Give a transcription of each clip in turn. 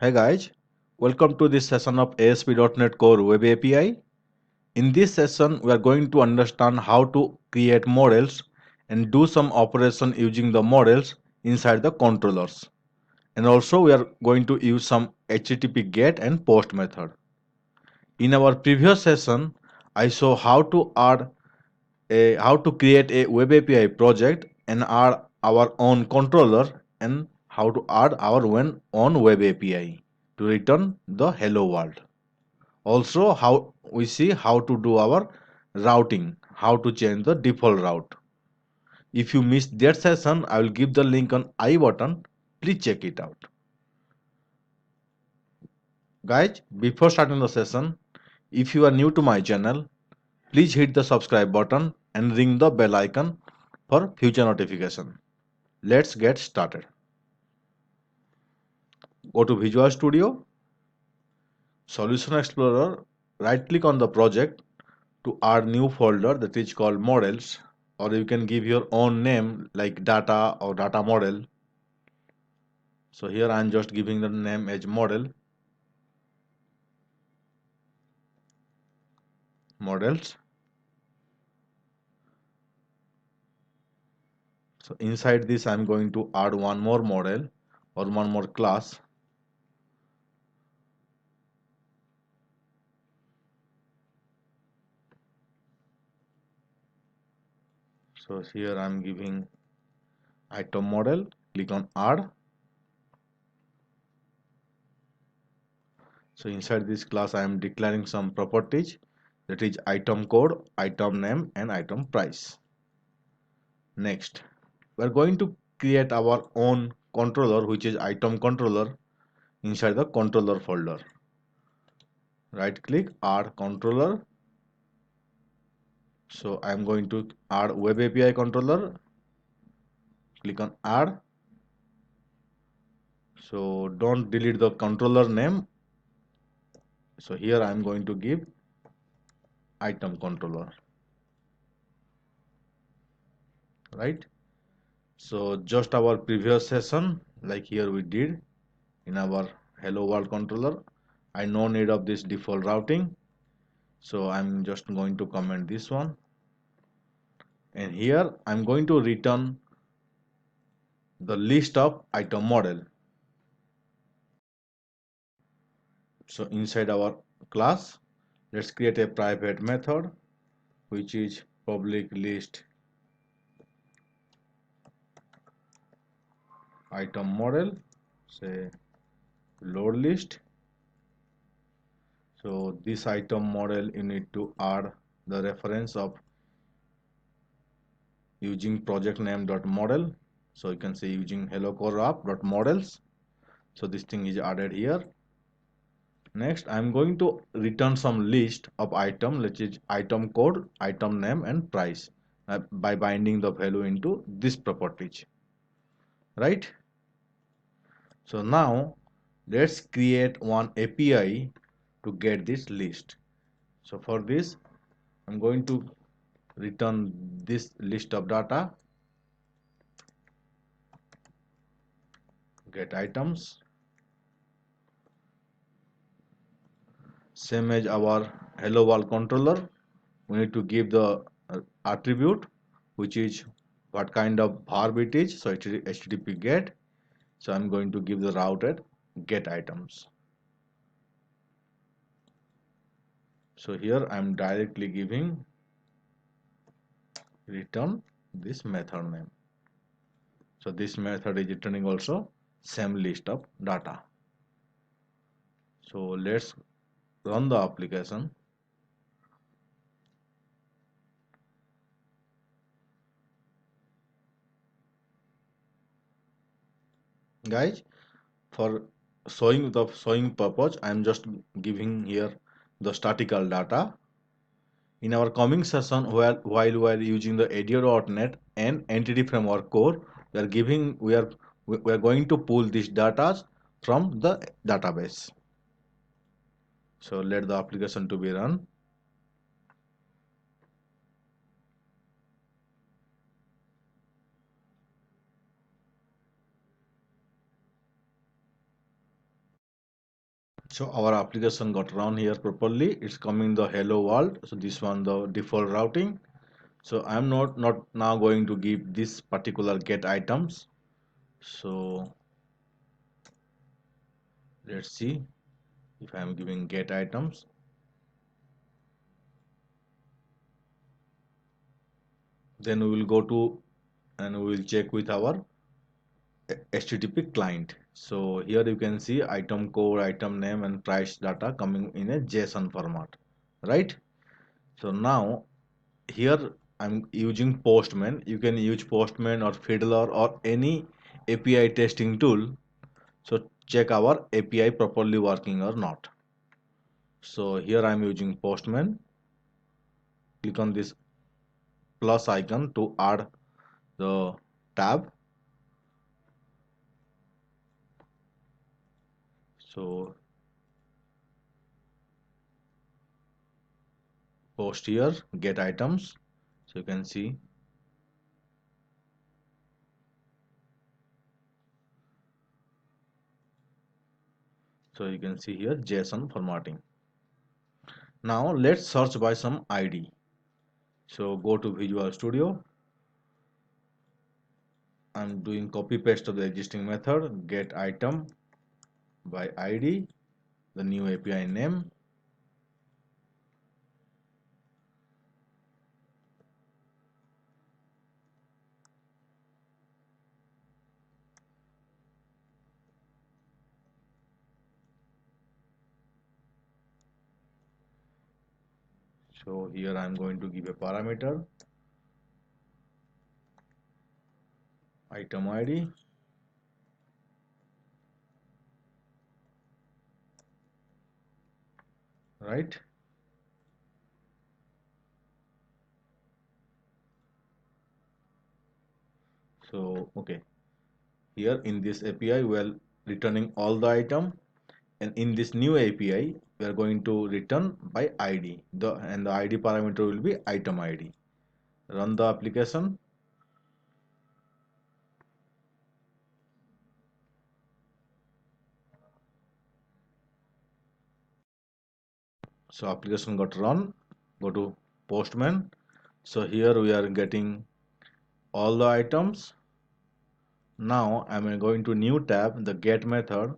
Hey guys, welcome to this session of ASP.NET Core Web API. In this session, we are going to understand how to create models and do some operation using the models inside the controllers. And also we are going to use some HTTP GET and POST method. In our previous session, I saw how to create a Web API project and add our own controller and how to add our own Web API to return the hello world. Also, how we see how to do our routing, how to change the default route. If you missed that session, I will give the link on I button. Please check it out. Guys, before starting the session, if you are new to my channel, please hit the subscribe button and ring the bell icon for future notification. Let's get started. Go to Visual Studio, Solution Explorer, right click on the project to add new folder that is called models, or you can give your own name like data or data model. So here I am just giving the name as models. So inside this I am going to add one more model or one more class. So here I am giving item model, click on add. So inside this class I am declaring some properties, that is item code, item name and item price. Next, we are going to create our own controller, which is item controller, inside the controller folder. Right click, add controller. So I am going to add web API controller. Click on add. So don't delete the controller name. So here I am going to give item controller. Right. So just our previous session, like here we did in our hello world controller. I no need of this default routing. So I'm just going to comment this one. And here I'm going to return the list of item model. So inside our class, let's create a private method which is public list item model, say load list. So this item model you need to add the reference of using project name dot model. So you can say using hello core app dot models. So this thing is added here. Next, I'm going to return some list of item, which is item code, item name, and price by binding the value into this properties, right? So now let's create one API to get this list. So for this, I'm going to return this list of data, get items, same as our hello world controller. We need to give the attribute, which is what kind of verb it is. So it is HTTP GET. So I'm going to give the routed get items. So here I'm directly giving return this method name. So this method is returning also same list of data. So let's run the application. Guys, for showing purpose, I'm just giving here the statical data. In our coming session, while we are using the ADO.NET and Entity Framework core, we are going to pull these data from the database. So let the application to be run. So our application got run here properly. It's coming the hello world. So this one the default routing. So I'm not now going to give this particular get items. So let's see if I'm giving get items. Then we will go to and we will check with our HTTP client. So here you can see item code, item name and price data coming in a JSON format, right? So now here I'm using Postman. You can use Postman or Fiddler or any API testing tool. So check our API properly working or not. So here I'm using Postman. Click on this plus icon to add the tab. So post here, get items. So you can see. So you can see here JSON formatting. Now let's search by some ID. So go to Visual Studio. I'm doing copy paste of the existing method, get item by ID, the new API name. So here I'm going to give a parameter, item ID. Right? So, okay. Here in this API, we are returning all the item, and in this new API, we are going to return by ID. And the ID parameter will be item ID. Run the application. So application got run. Go to Postman. So here we are getting all the items. Now I'm going to new tab, the get method.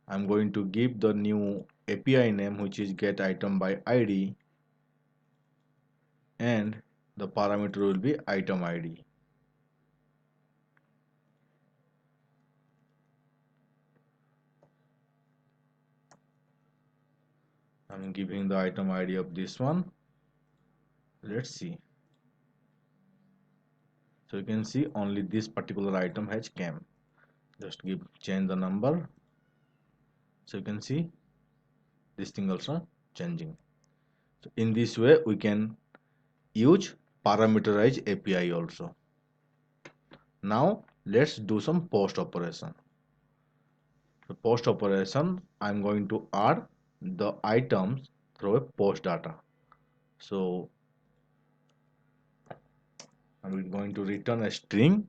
I'm going to give the new API name, which is get item by ID, and the parameter will be item ID. I'm giving the item ID of this one. Let's see. So you can see only this particular item has came. Just change the number. So you can see this thing also changing. So in this way we can use parameterized API also. Now let's do some post operation. The post operation, I'm going to add the items through a post data. So I'm going to return a string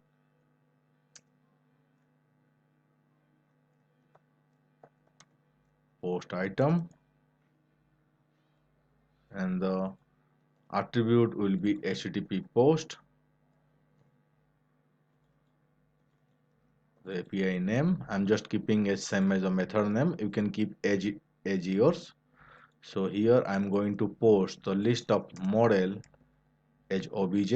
post item, and the attribute will be HTTP post. The API name, I'm just keeping a same as a method name. You can keep as yours. So here I'm going to post the list of model as obj.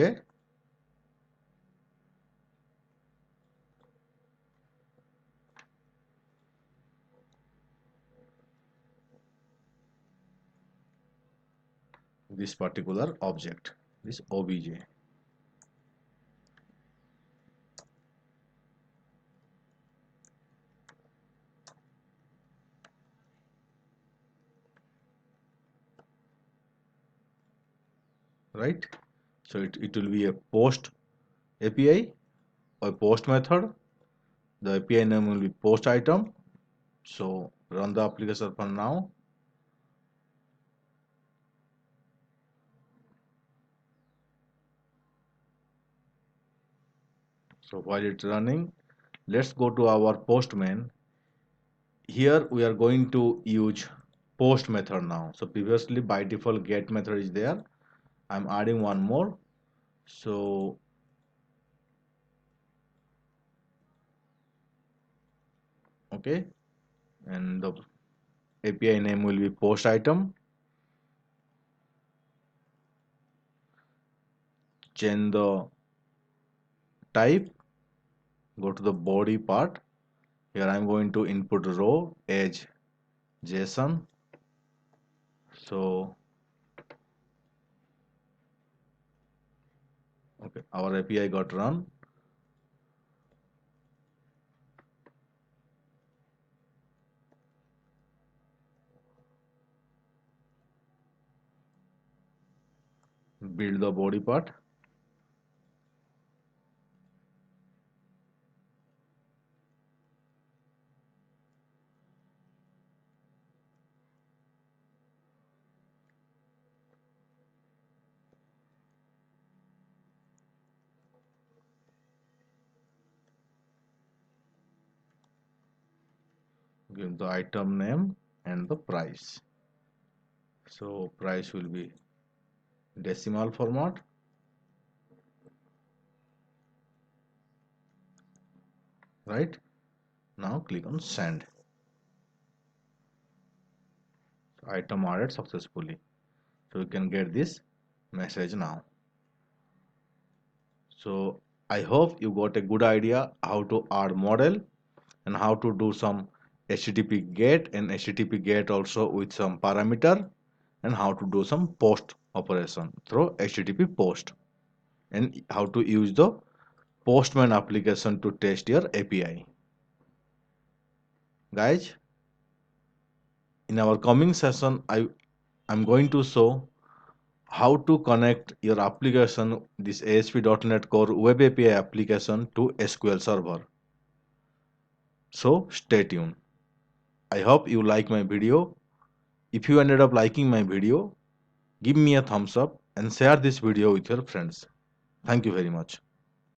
This particular object, this obj. Right? So it will be a post API or post method. The API name will be post item. So run the application for now. So while it's running, let's go to our Postman. Here we are going to use post method now. So previously by default get method is there. I'm adding one more. So okay, and the API name will be post item. Change the type, go to the body part. Here I'm going to input row as JSON. So okay, our API got run. Build the body part. Give the item name and the price. So price will be decimal format. Right? Now click on send. So item added successfully. So you can get this message now. So I hope you got a good idea how to add model and how to do some HTTP GET and HTTP GET also with some parameter, and how to do some post operation through HTTP post, and how to use the Postman application to test your API. Guys, in our coming session, I'm going to show how to connect your application, this ASP.NET Core Web API application, to SQL Server. So stay tuned. I hope you like my video. If you ended up liking my video, give me a thumbs up and share this video with your friends. Thank you very much.